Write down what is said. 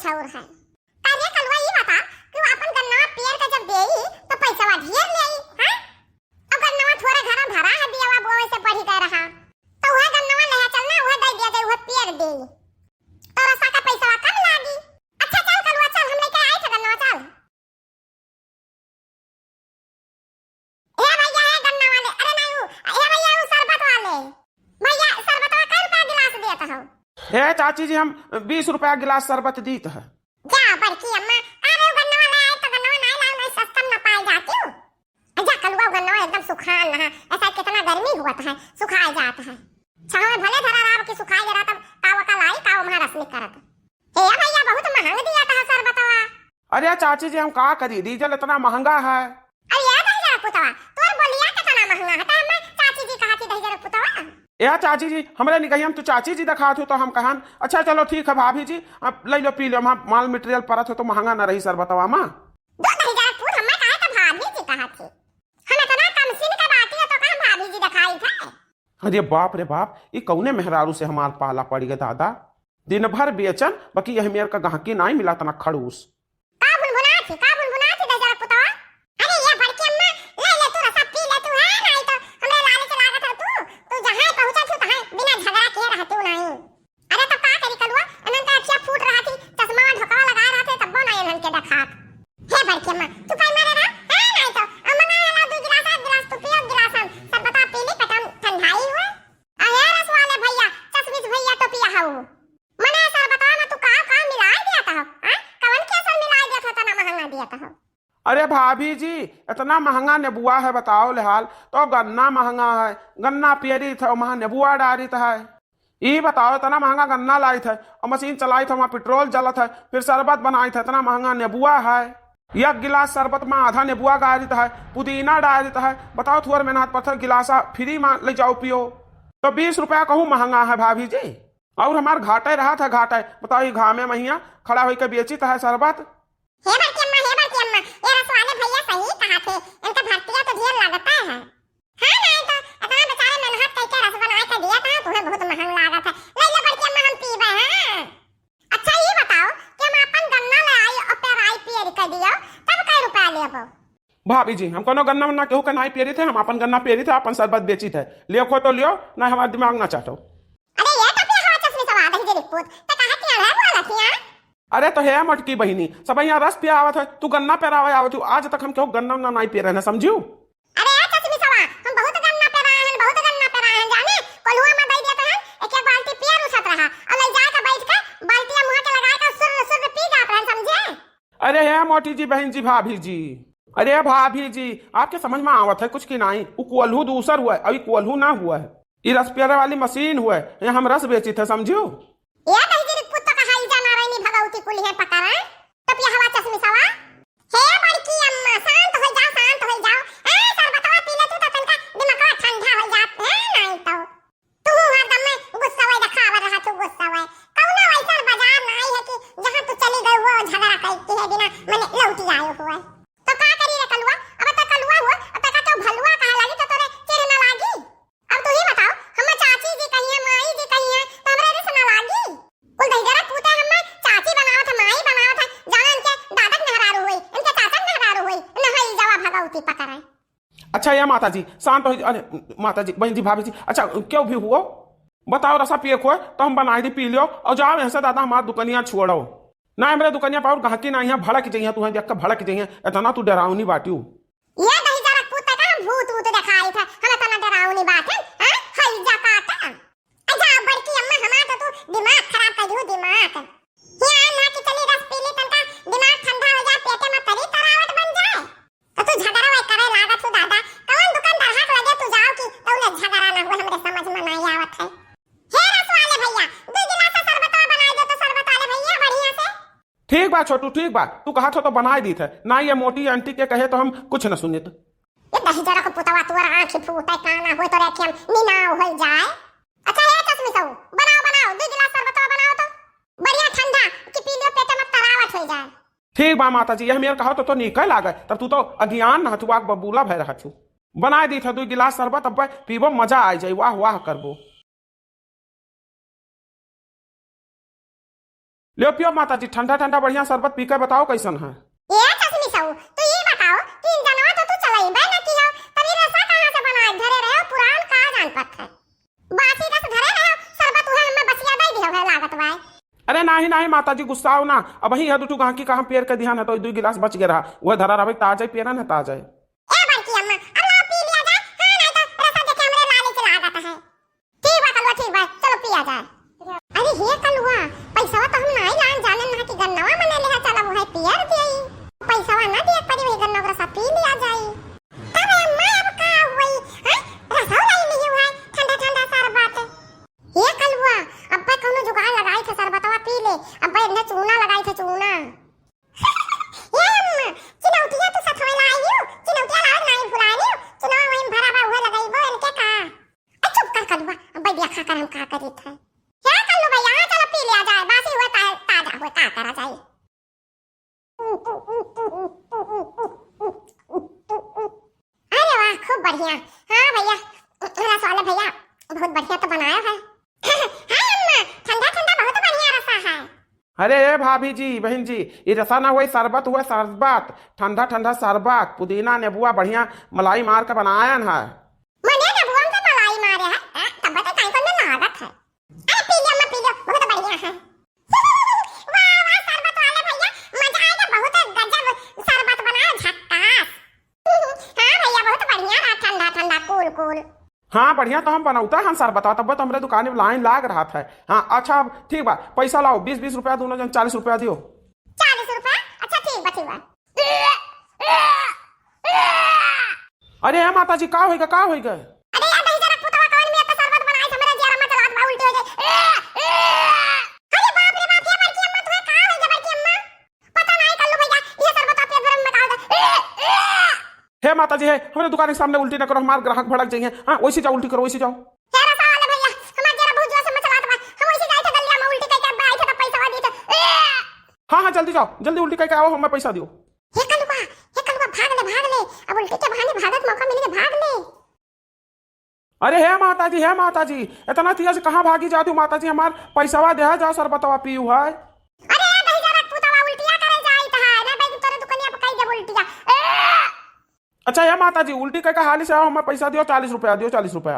कुछ और है। अरे कलवा ये बता कि वो अपन गन्ना पेड़ का जब देई तो पैसा ढेर लेई, हां? अब गन्ना थोड़ा घरा धरा है दियावा बोए से पढ़ी कर रहा तो वह गन्ना ले चलना वह दे दिया जाए वह पेड़ देई तो रसा का पैसा कम लागी। अच्छा चल कलवा चल हम लेके आए थे गन्ना चल। ए भैया है गन्ना वाले, अरे नहीं ए भैया वो शरबत वाले भैया शरबत का रुपया गिलास देता हो। हे चाची जी हम 20 रुपया गिलास शरबत दीत है। जा बड़की अम्मा अरे गन्ना वाला आए तो गन्ना नहीं लाओ नहीं सस्ता न पाए जाती हूँ। अच्छा कलवा गन्ना एकदम सुखा रहा ऐसा कितना गर्मी हुआ है सुखाए जाता है छाव में भले धरा रहा कि सुखाए जरा तब कावा का लाई कावा में रस करत। ए भैया बहुत महंगा दिया था शरबतवा। अरे चाची जी हम का करी डीजल इतना महंगा है। अरे यार दही जरा पुतवा तोर बोलिया कितना महंगा है तो हम चाची जी कहा थी दही जरा पुतवा। या चाची जी हमरे नहीं कही हम तो चाची जी दिखा तो हम कहन अच्छा चलो ठीक है भाभी जी अब ले लो पी लो हम माल मटेरियल परत हो तो महंगा ना रही शरबतवा मां। दो दही जरा पूछ हम कहा था भाभी जी कहा थी हम इतना कम सीन का बात है तो कहां भाभी जी दिखाई था। अरे बाप रे बाप ये कौने मेहरारू से हमार पाला पड़ गया दादा दिन भर बेचन बाकी यह मेर का गहकी नहीं मिला तना खड़ूस का बुनबुना थी दही जरा पुतवा। अरे ये बड़की अम्मा ले ले तू रसा पी ले तू है नहीं तो हमरे लाले से लागत है तू जहां पहुंचा तू तहां बिना झगड़ा किए रहतू नहीं। अरे तो का करी कलवा अनंत अच्छा फूट रहा थी चश्मा ढोका लगा रहा थे तब नहीं इनन के देखा। हे बड़की अम्मा तू पाई मारे रहा है नहीं तो अम्मा ला दो गिलास तू पियो गिलास हम सब बता पी ली पटम ठंडाई हुआ। अरे रस वाले भैया चश्मिश भैया तो पिया हाउ मने सर बता ना तू का मिला दिया था हां कवन के असल मिला दिया था तना महंगा दिया था। अरे भाभी जी इतना महंगा नेबुआ है बताओ लेहाल तो गन्ना महंगा है गन्ना पेरी था वहां नेबुआ डाली था ये बताओ इतना महंगा गन्ना लाई था और मशीन चलाई था वहां पेट्रोल जलत है फिर शरबत बनाई था इतना महंगा नेबुआ है एक गिलास शरबत में आधा नेबुआ डाल देता है पुदीना डाल देता है बताओ थोड़ा मेहनत पत्थर गिलासा फ्री में ले जाओ पियो तो 20 रुपया कहूँ महंगा है भाभी जी और हमार घाटे रहा था घाटे बताओ ये घामे महिया खड़ा होकर बेची था शरबत। हे बड़की अम्मा ये रस वाले भैया सही कहा थे इनका भर्तिया तो ढेर लगता है। हां नहीं तो इतना बेचारे मेहनत करके रस बना के दिया था तुम्हें बहुत महंगा लगा था ले ले बड़की अम्मा हम पीबे हैं। अच्छा ये बताओ कि हम अपन गन्ना ले आई और पेराई पियर कर दियो तब कै रुपया लेबो। भाभी जी हम कोनो गन्ना वन्ना केहू के नहीं पेरी थे हम अपन गन्ना पेरी थे अपन शरबत बेची थे लियो खो तो लियो ना हमारा दिमाग ना चाटो। अरे ये तो पे हवा चश्मे सवा दही जे रिपोर्ट तो कहा कि है बोला थी। अरे तो है मटकी बहिनी सब यहाँ रस पिया आवत है तू गन्ना पेरावे आवत आज तक हम क्यों गन्ना ना नहीं पे रहे समझियो। अरे यार चश्मे सवा हम बहुत गन्ना पेराए हैं जाने कोलुआ में दे दिया था एक एक बाल्टी पिया रुसत रहा और ले जा के बैठ के बाल्टियां मुंह के लगा के सुर सुर पी जात रहे समझे। अरे है मोटी जी बहन जी भाभी जी अरे भाभी जी आपके समझ में आवत है कुछ की नहीं वो कोल्हू दूसर हुआ है अभी कोल्हू ना हुआ है ये रस पेरा वाली मशीन हुआ है यहाँ हम रस बेची थे समझियो। ये दही जी पुत्त का हाई जाना रही भगवती कुल है पकड़ा तब ये हवा चश्मे सवा। हे बड़की अम्मा शांत हो जाओ ए शरबतवा पी ले तू तो तनका दिमागवा ठंडा हो जात है नहीं तो तू हरदम में गुस्सा होए दिखावा रहा तू गुस्सा होए कौनो ऐसा बाजार नहीं है कि जहां तू चली गई वो झगड़ा करती है बिना मैंने लौट आयो हुआ तो का करी रे कलुआ अब तो कलुआ हुआ अब तक तो भलुआ कहा लगी तो तोरे चिर ना लागी। अब तू ही बताओ हम चाची जी कहिए माई जी कहिए तो हमरे रे सुना लागी कुल दही जरा पूते हम चाची बनावत है माई बनावत है जान के दादक नहरारू हुई इनके चाचा नहरारू हुई नहीं जावा भगवती पकड़े। अच्छा ये माता जी शांत हो अरे माता जी बहन जी भाभी जी अच्छा क्यों भी हुआ बताओ रसा पिए खो तो हम बनाई दी पी लियो और जाओ ऐसा दादा हमारा दुकानिया छोड़ो ना मेरे दुकानिया पाओ गहकी ना यहाँ भड़क जाइए तू देख कर भड़क जाइए इतना तू डरावनी बाटियो। ये दही जरा पूते का भूत भूत दिखाई था हम इतना डरावनी बात है हां हई जा काटा। अच्छा बड़की अम्मा हमारा तो तू दिमाग खराब कर दियो दिमाग यहाँ ना कि चली रस पी ली तनका दिमाग ठंडा हो जाए पेटे में तरी तरावट बन जाए तो तू झगड़ा वे करे लागत तू दादा कौन दुकानदार हाथ लगे तू जाओ कि तौले झगड़ा ना हो हमरे समझ में नहीं आवत है। हे रस वाले भैया दो गिलास शरबतवा बनाई दो तो शरबत वाले भैया बढ़िया से। ठीक बा छोटू ठीक बा तू कहा तो बनाई दी थे ना ये मोटी आंटी के कहे तो हम कुछ न सुने तो ये दही जरा को पुतवा तुअर आंख फूटे काना हो तो रेखे हम मीनाव हो जाए। अच्छा ये चश्मे सऊ बनाओ 2 गिलास शरबतवा बनाओ तो बढ़िया ठंडा कि पी लो पेट में तरावट हो जाए। ठीक बा माता जी यह मेरे कहा तो निकल आ गए तब तू तो अज्ञान न हथुआ बबूला भय रहा छू बना दी था 2 गिलास शरबत अब पीबो मजा आ जाए वाह वाह करबो। ले पियो माता जी, ठंडा ठंडा बढ़िया शरबत पी के बताओ कैसन है। ये चश्मी साहू तो ये बताओ कि जनवा तो तू चलाई बे ना की हो तभी रसा कहां से बनाए घरे रहे हो पुरान का जान पत है बासी रस घरे रहे हो शरबत उहे हमें बसिया दे दियो है लागत बाय। अरे नहीं नहीं माता जी गुस्सा हो ना, अब वही है दुटू कहाँ की कहाँ पेड़ के ध्यान है तो 2 गिलास बच गया रहा, वह धरा रहा भाई ताजा पियरा ना ताजा। ए बड़की अम्मा अब ला पी लिया जाए, हां नहीं तो रसा देखे हमरे लाली के लागत है। ठीक बा कलवा, ठीक बा चलो पिया जाए। अरे हे कलवा पैसा तो हम नहीं लान जाने ना कि गन्नवा मने ले चला वो है पियर देई पैसा ना दे पड़ी वही गन्नवा रसा पी लिया जाए। अरे अम्मा अब का हुई हैं रसा लाई नहीं हुआ ठंडा ठंडा शरबत। हे कलवा अब्बा कोनो जुगाड़ लगाई थे शरबतवा पी ले, अब्बा इन्हें चूना लगाई थे चूना। ये अम्मा चिनौतिया तो सथवे लाई हो, चिनौतिया लाओ नहीं भुलानी हो, चिनौतिया वहीं भरा बा उहे लगाइबो इनके का। चुप कर कलवा अब्बा देखा कर हम का करी थे। क्या कल्लू भैया यहाँ चलो पी लिया जाए, बासी हुआ ताजा हुआ का करा जाए। अरे वाह खूब बढ़िया, हाँ भैया रस वाले भैया बहुत बढ़िया तो बनाया है। हाँ अम्मा ठंडा ठंडा बहुत बढ़िया रसा है। अरे ए भाभी जी बहन जी, ये रसा ना हुआ शरबत हुआ शरबत, ठंडा ठंडा शरबत पुदीना नींबुआ बढ़िया मलाई मार के बनाया है। मने नींबुआ में मलाई मारे है तब तो काई को ना लागत है। अरे पी लिया मत पी लो बहुत बढ़िया है। वाह वाह शरबत वाले भैया मजा आएगा, बहुत गजब शरबत बनाया झक्कास। हाँ भैया बहुत बढ़िया रहा ठंडा ठंडा कूल कूल। हाँ बढ़िया तो हम बनाऊता हम शरबत, तब तो हमारे दुकान में लाइन लाग रहा था। हाँ अच्छा अब ठीक बा, पैसा लाओ 20-20 रुपया दोनों जन 40 रुपया दियो। 40 रुपया अच्छा ठीक बा ठीक बा। अरे है माता जी का होइगा का होइगा। अरे यार नहीं जरा पुतवा कौन में तो शरबत बनाई था मेरा जरा मत रात बा उल्टी हो गई। अरे बाप रे बाप ये बड़की अम्मा तुम्हें का हो गया बड़की अम्मा पता नहीं कल्लू भैया ये शरबत आप गरम में डाल दे। हे माता जी है हमारे दुकान के सामने उल्टी न करो, हमारे ग्राहक भड़क जाएंगे। हाँ वैसे जाओ उल्टी करो वैसे जाओ। हे रसा वाले भैया हमार जरा बहुत जोर से मचलात बा, हम वैसे जाए थे गलिया में उल्टी करके अब आए थे तो पैसा दी थे। हाँ हाँ जल्दी जाओ, जल्दी उल्टी करके आओ हमें पैसा दियो। हे कलुआ भाग ले अब उल्टी के बहाने भागत मौका मिले भाग ले। अरे है माता जी इतना तेज से कहाँ भागी जाती हूँ माता जी, हमारे पैसावा दे जाओ शरबतवा पीऊ है। अरे नहीं जरा पुतवा उल्टिया करे जाई था ना भाई तोरे दुकानिया पे कई दे उल्टिया। अच्छा है माता जी उल्टी करके हाली से आओ, हमें पैसा दियो 40 रुपया दियो 40 रुपया।